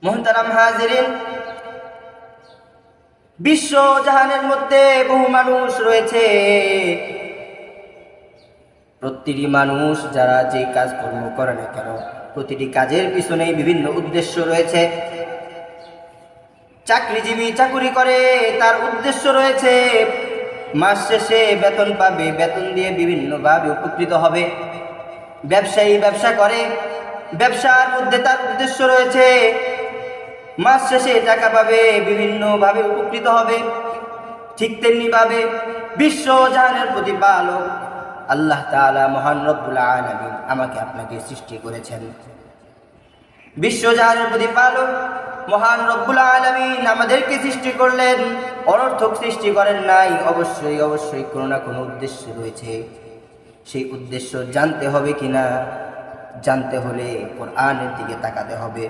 মুহতারাম হাজিরিন, বিশ্ব জাহানের মধ্যে বহু মানুষ রয়েছে। প্রতিটি মানুষ যারা যে কাজকর্ম করে না কেন, প্রতিটি কাজের পিছনে বিভিন্ন উদ্দেশ্য রয়েছে। চাকরিজীবী চাকুরি করে, তার উদ্দেশ্য রয়েছে মাস শেষে বেতন পাবে, বেতন দিয়ে বিভিন্নভাবে উপকৃত হবে। ব্যবসায়ী ব্যবসা করে, ব্যবসার মধ্যে তার উদ্দেশ্য রয়েছে মাস শেষে টাকা পাবে, বিভিন্নভাবে উপকৃত হবে। ঠিক তেমনিভাবে বিশ্ব জাহানের প্রতিপালক আল্লাহ তাআলা মহান রব্বুল আলামিন আমাকে আপনাকে সৃষ্টি করেছেন। বিশ্ব জাহানের প্রতিপালক মহান রব্বুল আলামিন আমাদেরকে সৃষ্টি করলেন, অনর্থক সৃষ্টি করেন নাই। অবশ্যই অবশ্যই কোনো না কোনো উদ্দেশ্য রয়েছে। সেই উদ্দেশ্য জানতে হবে কিনা, জানতে হলে কোরআনের দিকে তাকাতে হবে।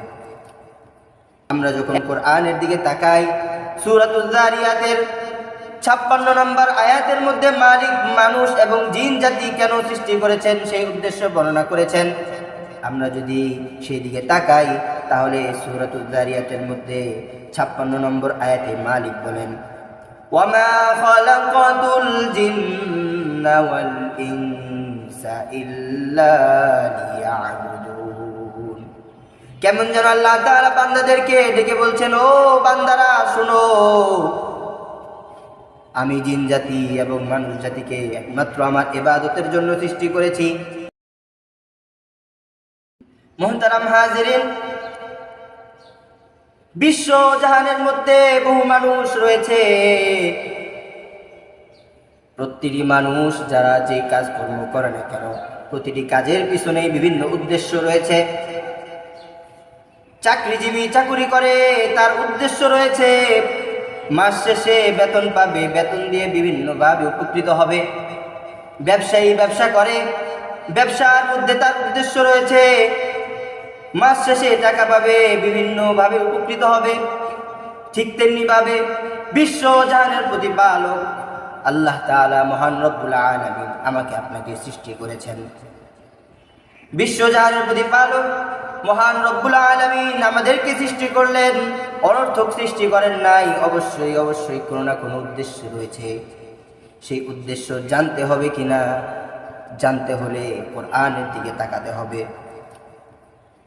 আমরা যখন কোরআনের দিকে তাকাই, সূরাতুজ যারিয়াতের 56 নম্বর আয়াতের মধ্যে মালিক মানুষ এবং জিন জাতি কেন সৃষ্টি করেছেন সেই উদ্দেশ্য বর্ণনা করেছেন। আমরা যদি সেই দিকে তাকাই, তাহলে সূরাতুজ যারিয়াতের মধ্যে 56 নম্বর আয়াতে মালিক বলেন, ওয়ামা খালাকাতুল জিন্না ওয়াল ইনসা ইল্লা লিয়াবুদুন। কেমন যেন আল্লাহ তাআলা বান্দাদেরকে ডেকে বলছেন, ও বান্দারা শোনো, আমি জিন জাতি এবং মানুষ জাতিকে একমাত্র আমার ইবাদতের জন্য সৃষ্টি করেছি। মুহতারাম হাজিরিন, বিশ্ব জাহানের মধ্যে বহু মানুষ রয়েছে। প্রতিটি মানুষ যারা যে কাজকর্ম করে না কেন, প্রতিটি কাজের পিছনে বিভিন্ন উদ্দেশ্য রয়েছে। চাকরিজীবী চাকুরি করে, তার উদ্দেশ্য রয়েছে মাস শেষে বেতন পাবে, বেতন দিয়ে বিভিন্নভাবে উপকৃত হবে। ব্যবসায়ী ব্যবসা করে, ব্যবসার মধ্যে তার উদ্দেশ্য রয়েছে মাস শেষে টাকা পাবে, বিভিন্নভাবে উপকৃত হবে। ঠিক তেমনিভাবে বিশ্ব জাহানের প্রতিপালক আল্লাহ তাআলা মহান রব্বুল আলামিন আমাকে আপনাকে সৃষ্টি করেছেন। বিশ্ব জাহানের প্রতিপালক মহান রব্বুল আলামিন আমাদেরকে সৃষ্টি করলেন, অনর্থক সৃষ্টি করেন নাই। অবশ্যই অবশ্যই কোনো না কোনো উদ্দেশ্য রয়েছে। সেই উদ্দেশ্য জানতে হবে কিনা, জানতে হলে কোরআনের দিকে তাকাতে হবে।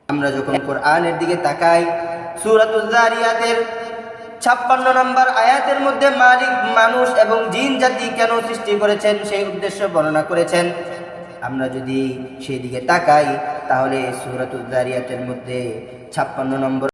আমরা যখন কোরআনের দিকে তাকাই, সূরাতুজ যারিয়াতের 56 নম্বর আয়াতের মধ্যে মালিক মানুষ এবং জিন জাতি কেন সৃষ্টি করেছেন সেই উদ্দেশ্য বর্ণনা করেছেন। আমরা যদি সেই দিকে তাকাই, তাহলে সূরাতুজ যারিয়াতের মধ্যে 56 নম্বর